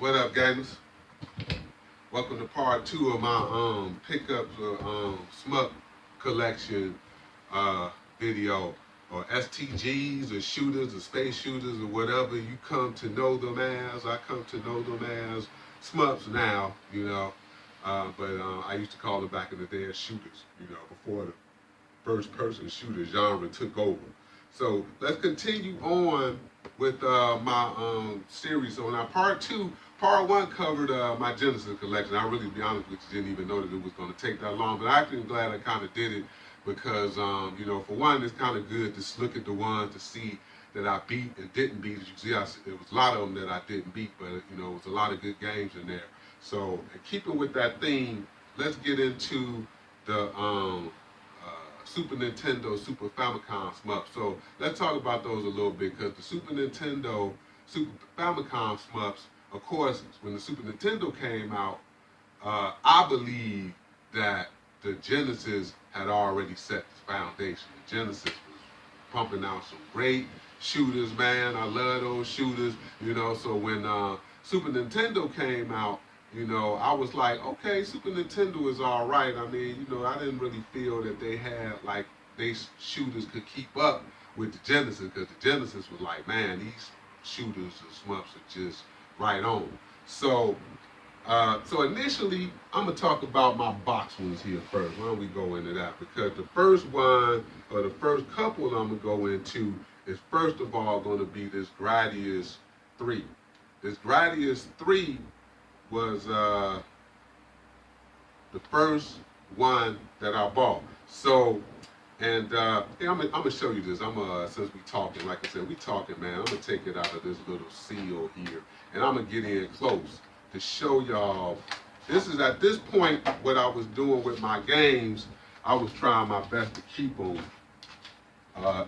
What up, gamers? Welcome to part 2 of my pickups or SHMUP collection video, or STGs or shooters or space shooters or whatever you come to know them as. I come to know them as SHMUPs now, you know, but I used to call them back in the day as shooters, you know, before the first person shooter genre took over. So let's continue on with my series. So now part 1 covered my Genesis collection. I really, to be honest with you, didn't even know that it was going to take that long, but I'm actually glad I kind of did it because, you know, for one, it's kind of good to look at the ones to see that I beat and didn't beat. As you see, it was a lot of them that I didn't beat, but, you know, it was a lot of good games in there. So, keeping with that theme, let's get into the Super Nintendo, Super Famicom SHMUPs. So let's talk about those a little bit, because the Super Nintendo, Super Famicom SHMUPs, of course, when the Super Nintendo came out, I believe that the Genesis had already set the foundation. The Genesis was pumping out some great shooters, man. I love those shooters, you know. So when Super Nintendo came out, you know, I was like, okay, Super Nintendo is all right. I mean, you know, I didn't really feel that they had, like, they shooters could keep up with the Genesis, because the Genesis was like, man, these shooters and SHMUPs are just right on. So, so initially, I'm gonna talk about my box ones here first. Why don't we go into that? Because the first one, or the first couple I'm gonna go into, is first of all gonna be this Gradius 3. This Gradius 3 was the first one that I bought. So, and yeah, I'm gonna show you this. Since we talking, like I said, we talking, man. I'm gonna take it out of this little seal here, and I'm gonna get in close to show y'all. This is, at this point, what I was doing with my games. I was trying my best to keep them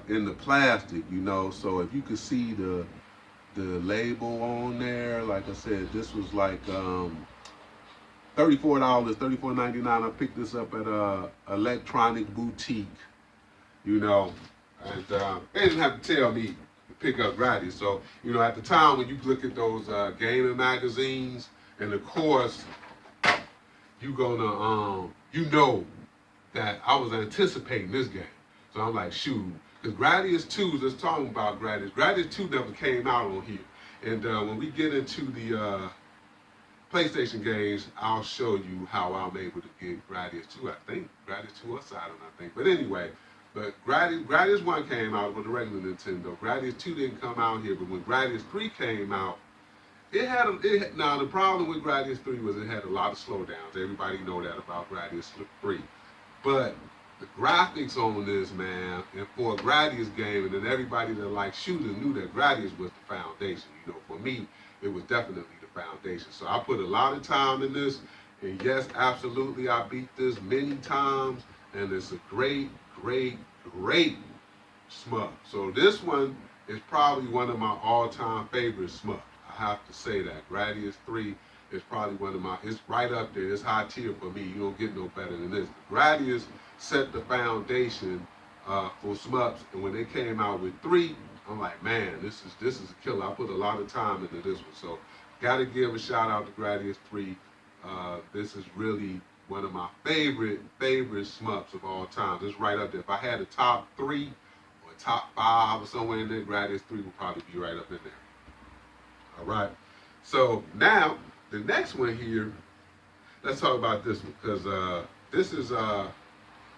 in the plastic, you know. So if you could see the label on there, like I said, this was like $34, $34.99. I picked this up at a electronic boutique, you know, and they didn't have to tell me to pick up Gradius. So, you know, at the time when you look at those gaming magazines, and of course, you gonna you know that I was anticipating this game. So I'm like, shoot. Because Gradius 2, let's talk about Gradius. Gradius 2 never came out on here. And when we get into the PlayStation games, I'll show you how I'm able to get Gradius 2, I think. Gradius 2 or Saturn, I think. But anyway, but Gradius 1 came out with the regular Nintendo. Gradius 2 didn't come out here, but when Gradius 3 came out, now the problem with Gradius 3 was it had a lot of slowdowns. Everybody know that about Gradius 3. But the graphics on this, man, and for a Gradius game, and then everybody that likes shooters knew that Gradius was the foundation. You know, for me, it was definitely the foundation. So I put a lot of time in this, and yes, absolutely, I beat this many times, and it's a great, great, great SHMUP. So this one is probably one of my all-time favorite SHMUPs. I have to say that. Gradius 3 is probably one of my, it's right up there. It's high tier for me. You don't get no better than this. Gradius set the foundation for SHMUPs, and when they came out with 3, I'm like, man, this is a killer. I put a lot of time into this one, so gotta give a shout out to Gradius 3. This is really one of my favorite SHMUPs of all time. It's right up there. If I had a top 3 or top 5 or somewhere in there, Gradius 3 would probably be right up in there. All right. So now the next one here, let's talk about this one, because this is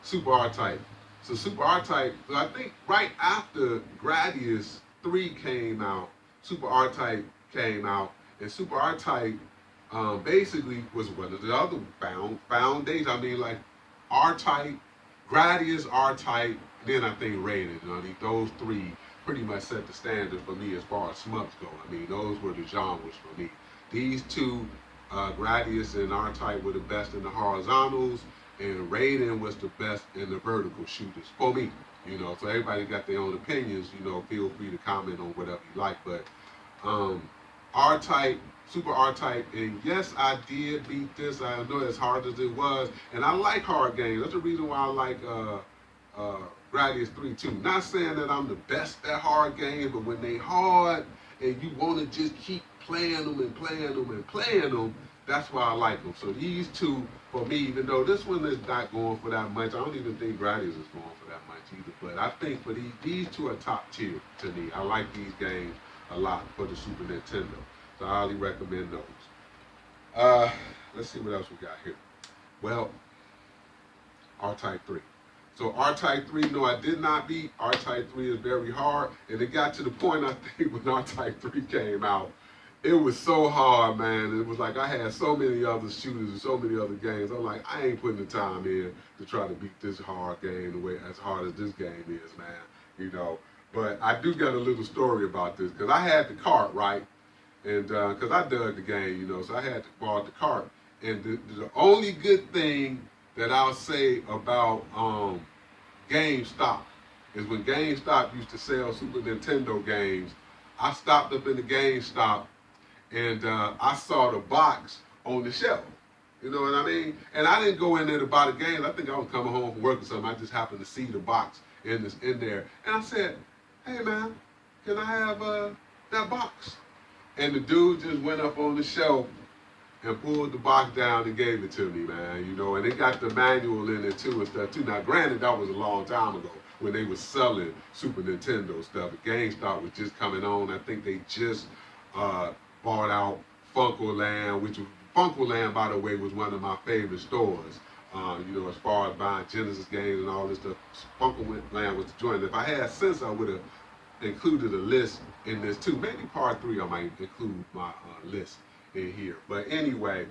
Super R-Type. So Super R-Type, I think right after Gradius 3 came out, Super R-Type came out, and Super R-Type basically was one of the other foundations. I mean, like R-Type, Gradius, R-Type, then I think Raiden. You know, those 3 pretty much set the standard for me as far as SHMUPs go. I mean, those were the genres for me. These 2, Gradius and R-Type, were the best in the horizontals, and Raiden was the best in the vertical shooters for me. You know, so everybody got their own opinions. You know, feel free to comment on whatever you like. But R-Type, Super R-Type, and yes, I did beat this. I know as hard as it was, and I like hard games. That's the reason why I like Gradius 3 too. Not saying that I'm the best at hard games, but when they hard and you want to just keep playing them and playing them and playing them, that's why I like them. So these two, for me, even though this one is not going for that much, I don't even think Gradius is going for that much either. But I think for these two are top tier to me. I like these games a lot for the Super Nintendo. So I highly recommend those. Let's see what else we got here. Well, R-Type 3. So R-Type 3, no, I did not beat. R-Type 3 is very hard. And it got to the point, I think, when R-Type 3 came out, it was so hard, man. It was like I had so many other shooters and so many other games. I'm like, I ain't putting the time in to try to beat this hard game the way as hard as this game is, man. You know, but I do got a little story about this because I had the cart, right? And because I dug the game, you know, so I had to borrow the cart. And the only good thing that I'll say about GameStop is when GameStop used to sell Super Nintendo games, I stopped up in the GameStop and I saw the box on the shelf. You know what I mean? And I didn't go in there to buy the games. I think I was coming home from work or something. I just happened to see the box in there. And I said, hey man, can I have that box? And the dude just went up on the shelf and pulled the box down and gave it to me, man. You know, and it got the manual in it too and stuff too. Now granted, that was a long time ago when they were selling Super Nintendo stuff. GameStop was just coming on. I think they just bought out Funkoland, which Funkoland, by the way, was one of my favorite stores. You know, as far as buying Genesis games and all this stuff, Funkoland was the joint. If I had sense, I would have included a list in this too. Maybe part 3 I might include my list in here. But anyway,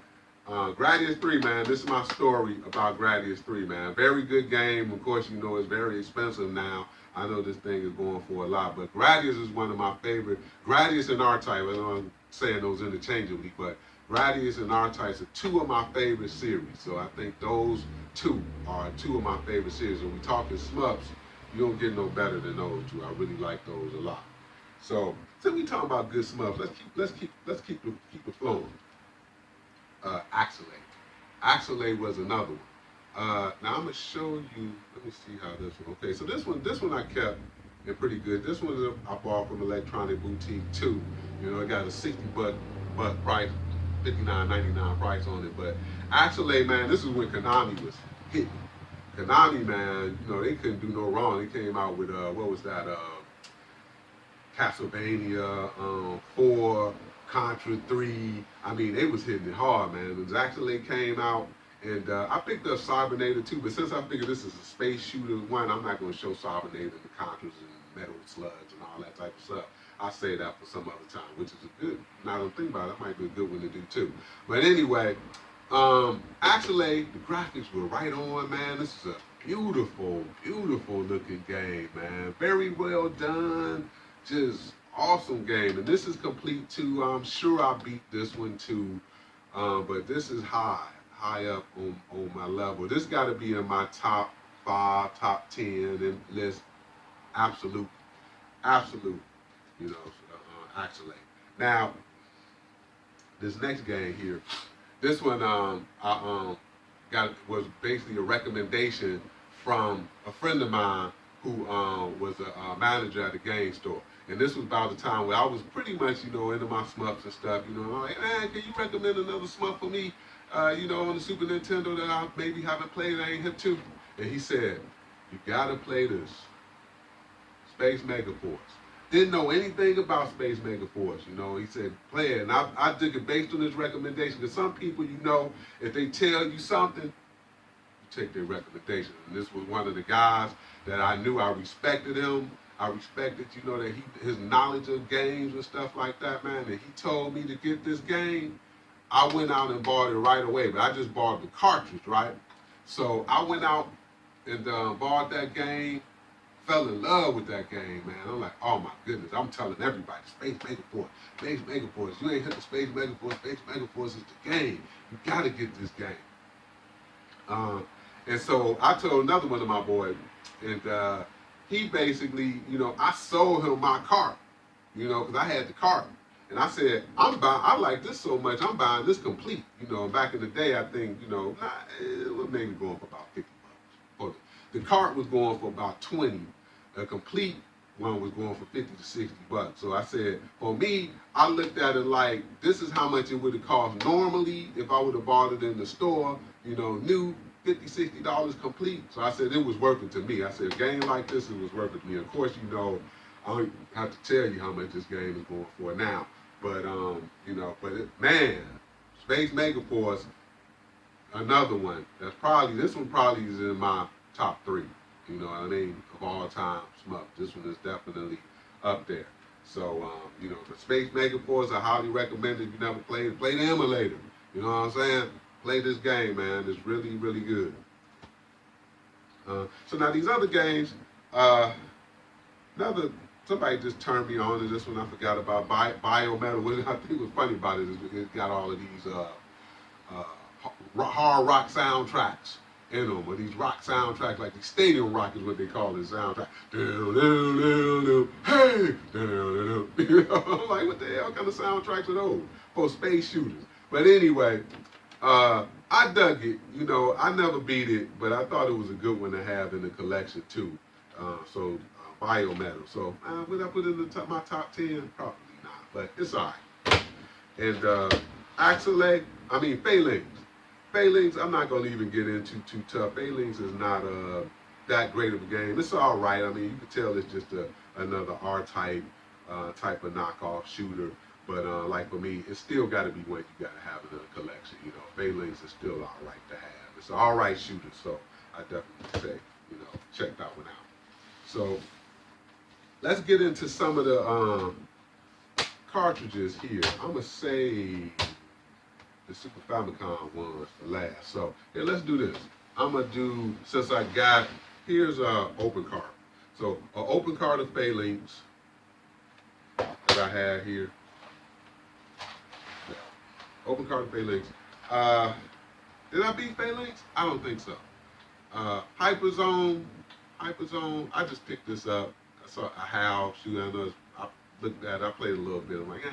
Gradius 3, man, this is my story about Gradius 3, man. Very good game. Of course, you know, it's very expensive now. I know this thing is going for a lot, but Gradius is one of my favorite. Gradius and R-Type, I know I'm saying those interchangeably, but Gradius and R-Type are 2 of my favorite series. So I think those 2 are 2 of my favorite series. When we talking SHMUPS, you don't get no better than those 2. I really like those a lot. So since we talking about good SHMUPS, let's keep it flowing. Axelate. Axelate was another one. Now I'm gonna show you. Let me see how this one. Okay, so this one I kept and pretty good. This one I bought from Electronic Boutique too. You know, it got a $60 price, $59.99 price on it. But Axelate, man, this is when Konami was hitting. Konami, man, you know, they couldn't do no wrong. They came out with what was that? Castlevania 4, Contra 3. I mean, they was hitting it hard, man. When Axelate came out, and I picked up Cybernator too, but since I figured this is a space shooter one, I'm not going to show Cybernator and the Contras and Metal Slugs and all that type of stuff. I'll say that for some other time, which is a good, now that I think about it, that might be a good one to do too. But anyway, Axelate, the graphics were right on, man. This is a beautiful, beautiful looking game, man. Very well done. Just awesome game. And this is complete too. I'm sure I beat this one too. But this is high up on my level. This got to be in my top 5, top 10 in list. Absolute. You know, Axelate. Now, this next game here, this one was basically a recommendation from a friend of mine who was a manager at a game store. And this was about the time where I was pretty much, you know, into my SHMUPs and stuff. You know, I'm like, man, can you recommend another SHMUP for me, you know, on the Super Nintendo that I maybe haven't played and I ain't hip to? And he said, you gotta play this, Space Megaforce. Didn't know anything about Space Megaforce, you know. He said, play it. And I did it based on his recommendation. Because some people, you know, if they tell you something, you take their recommendation. And this was one of the guys that I knew. I respected him. I respected, you know, that his knowledge of games and stuff like that, man. And he told me to get this game. I went out and bought it right away. But I just bought the cartridge, right? So I went out and bought that game. Fell in love with that game, man. I'm like, oh my goodness, I'm telling everybody, Space Megaforce, Space Megaforce. You ain't hit the Space Megaforce is the game. You gotta get this game. And so I told another one of my boys, and he basically, you know, I sold him my cart, you know, because I had the cart. And I said, I like this so much, I'm buying this complete. You know, back in the day, I think, you know, it was maybe going for about $50. The cart was going for about 20. A complete one was going for 50 to 60 bucks. So I said, for me, I looked at it like, this is how much it would have cost normally if I would have bought it in the store, you know, new, $50, $60 complete. So I said it was worth it to me. I said, a game like this, it was worth it to me. Of course, you know, I don't have to tell you how much this game is going for now. But, you know, but man, Space Megaforce, another one. That's probably, this one probably is in my top 3. You know what I mean? Of all time SHMUP. This one is definitely up there. So, you know, the Space Megaforce, I highly recommend it. If you never played it, play the emulator. You know what I'm saying? Play this game, man. It's really, really good. So now these other games, somebody just turned me on to this one. I forgot about Biometal. What I think was funny about it is it got all of these hard rock soundtracks in them, or these rock soundtracks, like the stadium rock is what they call this soundtrack. Hey! You know, I'm like, what the hell kind of soundtracks are those for space shooters? But anyway, I dug it. You know, I never beat it, but I thought it was a good one to have in the collection too. Biometal. So would I put it in my top 10? Probably not, but it's all right. And Phalanx. Phalanx, I'm not going to even get into too tough. Phalanx is not that great of a game. It's all right. I mean, you can tell it's just another R-Type type of knockoff shooter. But like for me, it's still got to be one you got to have in a collection. You know, Phalanx is still all right to have. It's an all right shooter, so I definitely say, you know, check that one out. So let's get into some of the cartridges here. I'm going to say the Super Famicom ones for last. So here, let's do this. I'm going to do, since I got, here's an open card. So an open card of Phalanx that I have here. Yeah. Open card of Phalanx. Did I beat Phalanx? I don't think so. Hyperzone, I just picked this up. I saw a HAL shoot. I looked at it, I played a little bit. I'm like,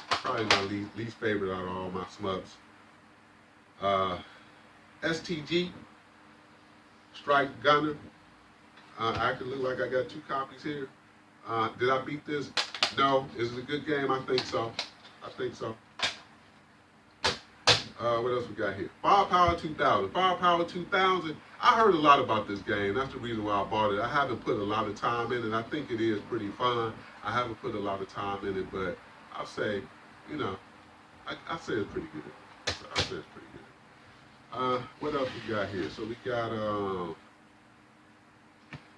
probably my least favorite out of all my SHMUPs. STG, Strike Gunner. Actually look like I got 2 copies here. Did I beat this? No. Is it a good game? I think so. What else we got here? Firepower 2000. Firepower 2000, I heard a lot about this game. That's the reason why I bought it. I haven't put a lot of time in it. I think it is pretty fun. I haven't put a lot of time in it, but I'll say, you know, I say it's pretty good. I say it's pretty good. What else we got here? So we got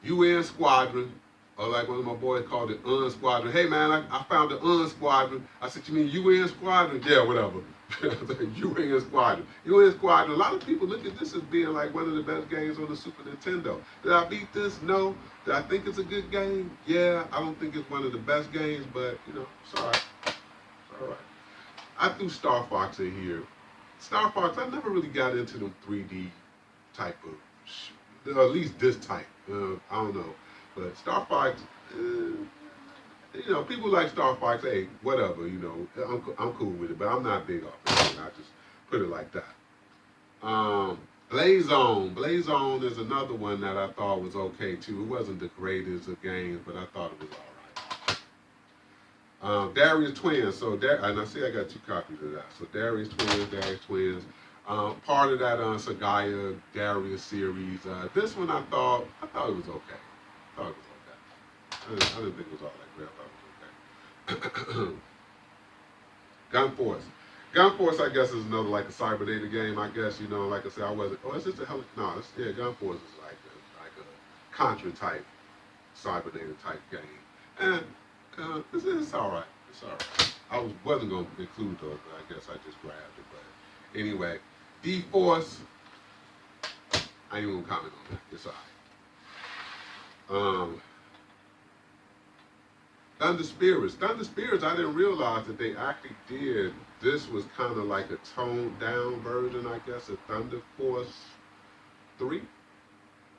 UN Squadron, or like one of my boys called it, Squadron. Hey man, I found the Squadron. I said, you mean UN Squadron? Yeah, whatever. UN Squadron. UN Squadron. A lot of people look at this as being like one of the best games on the Super Nintendo. Did I beat this? No. Did I think it's a good game? Yeah. I don't think it's one of the best games, but you know, it's all right. It's all right. I threw Star Fox in here. Star Fox, I never really got into them 3D type of, at least this type. I don't know. But Star Fox, you know, people like Star Fox, hey, whatever, you know, I'm cool with it, but I'm not big off it. I just put it like that. Blazone is another one that I thought was okay too. It wasn't the greatest of games, but I thought it was all right. Darius Twins, so and I see I got 2 copies of that. So Darius Twins. Part of that Sagaya Darius series. This one I thought it was okay. I didn't think it was all that great. I thought it was okay. Gunforce, I guess, is another like a cyber data game. I guess, you know, like I said, I wasn't. Oh, it's just a Gunforce is like a Contra type, cyber data type game, and it's all right. It's all right. I wasn't going to include those, but I guess I just grabbed it. But anyway, D-Force, I ain't gonna comment on that. It's all right. Thunder Spirits, I didn't realize that they actually did. This was kind of like a toned down version, I guess, of Thunder Force 3.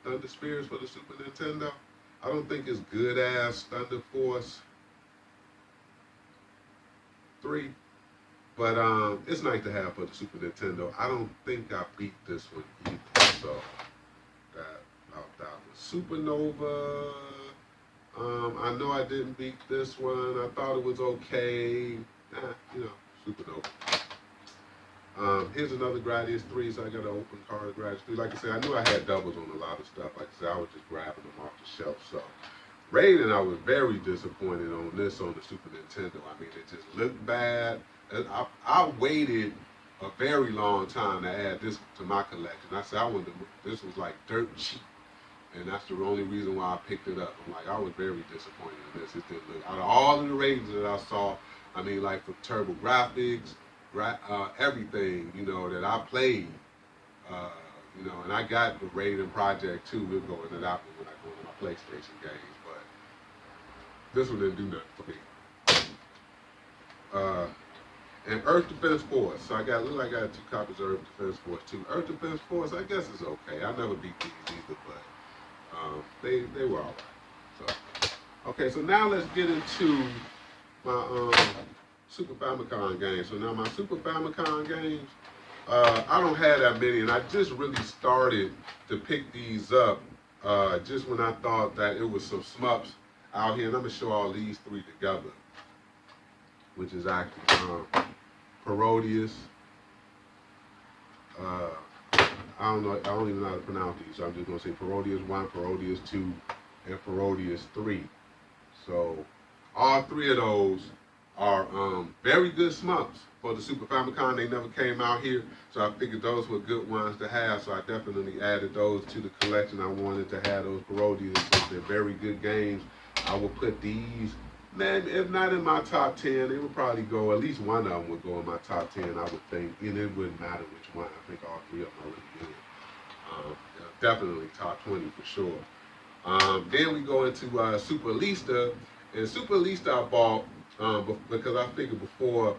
Thunder Spirits for the Super Nintendo. I don't think it's good as Thunder Force 3, but it's nice to have for the Super Nintendo. I don't think I beat this one either. So that was Supernova. I know I didn't beat this one. I thought it was okay. You know, super dope. Here's another Gradius 3, so I got an open card of Gradius 3. Like I said, I knew I had doubles on a lot of stuff. Like I said, I was just grabbing them off the shelf. So, Raiden, I was very disappointed on this on the Super Nintendo. I mean, it just looked bad. And I waited a very long time to add this to my collection. I said, this was like dirt cheap. And that's the only reason why I picked it up. I'm like, I was very disappointed in this. It didn't look, out of all of the Raidens that I saw, I mean, like for Turbo Graphics, everything, you know, that I played, you know, and I got the Raiden Project too. We'll go into that one when I go into my PlayStation games, but this one didn't do nothing for me. And Earth Defense Force. So I got 2 copies of Earth Defense Force too. Earth Defense Force, I guess it's okay. I never beat these either, but they were all right. So, okay, so now let's get into my Super Famicom games. So now my Super Famicom games, I don't have that many, and I just really started to pick these up just when I thought that it was some SHMUPs out here. And I'm gonna show all these 3 together, which is actually Parodius. I don't even know how to pronounce these, so I'm just gonna say Parodius 1, Parodius 2, and Parodius 3. So all 3 of those are very good SHMUPs for the Super Famicom. They never came out here, so I figured those were good ones to have, so I definitely added those to the collection. I wanted to have those Parodius since they're very good games. I will put these, man, if not in my top 10, they would probably go, at least one of them would go in my top 10, I would think, and it wouldn't matter which one. I think all 3 of them are really good. Definitely top 20 for sure. Then we go into Super Lista, and Super Lista I bought because I figured before,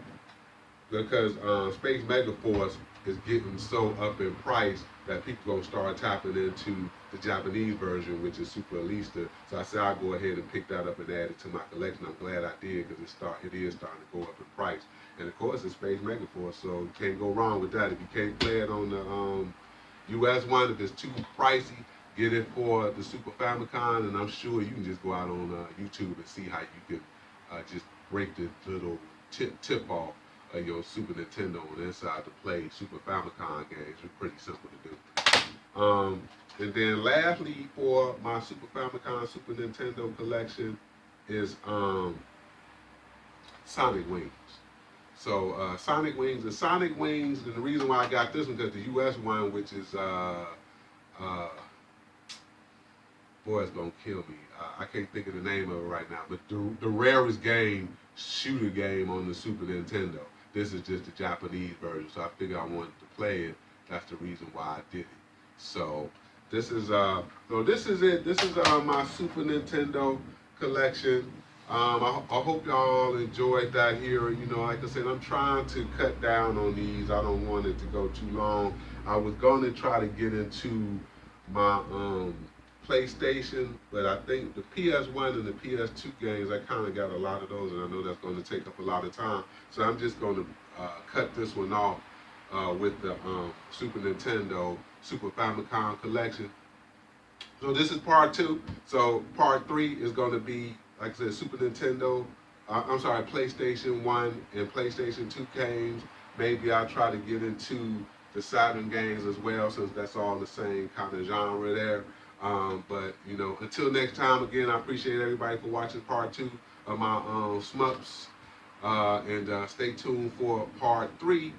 because Space Megaforce is getting so up in price that people gonna start tapping into the Japanese version, which is Super Lista. So I said I'll go ahead and pick that up and add it to my collection. I'm glad I did because it is starting to go up in price. And of course it's Space Megaforce, so you can't go wrong with that. If you can't play it on the US one, if it's too pricey, get it for the Super Famicom, and I'm sure you can just go out on YouTube and see how you can just break the little tip off of your Super Nintendo on the inside to play Super Famicom games. It's pretty simple to do. And then lastly for my Super Famicom, Super Nintendo collection is Sonic Wings. So Sonic Wings, and the reason why I got this one because the US one, which is boy, it's gonna kill me. I can't think of the name of it right now, but the rarest shooter game on the Super Nintendo. This is just the Japanese version, so I figured I wanted to play it. That's the reason why I did it. So this is it. This is my Super Nintendo collection. I hope y'all enjoyed that here. You know, like I said, I'm trying to cut down on these. I don't want it to go too long. I was going to try to get into my PlayStation, but I think the PS1 and the PS2 games, I kind of got a lot of those, and I know that's going to take up a lot of time. So I'm just going to cut this one off with the Super Nintendo Super Famicom collection. So this is part 2. So part 3 is going to be, like I said, Super Nintendo, PlayStation 1 and PlayStation 2 games. Maybe I'll try to get into the Saturn games as well, since that's all the same kind of genre there. But, you know, until next time, again, I appreciate everybody for watching part 2 of my SHMUPs. And stay tuned for part 3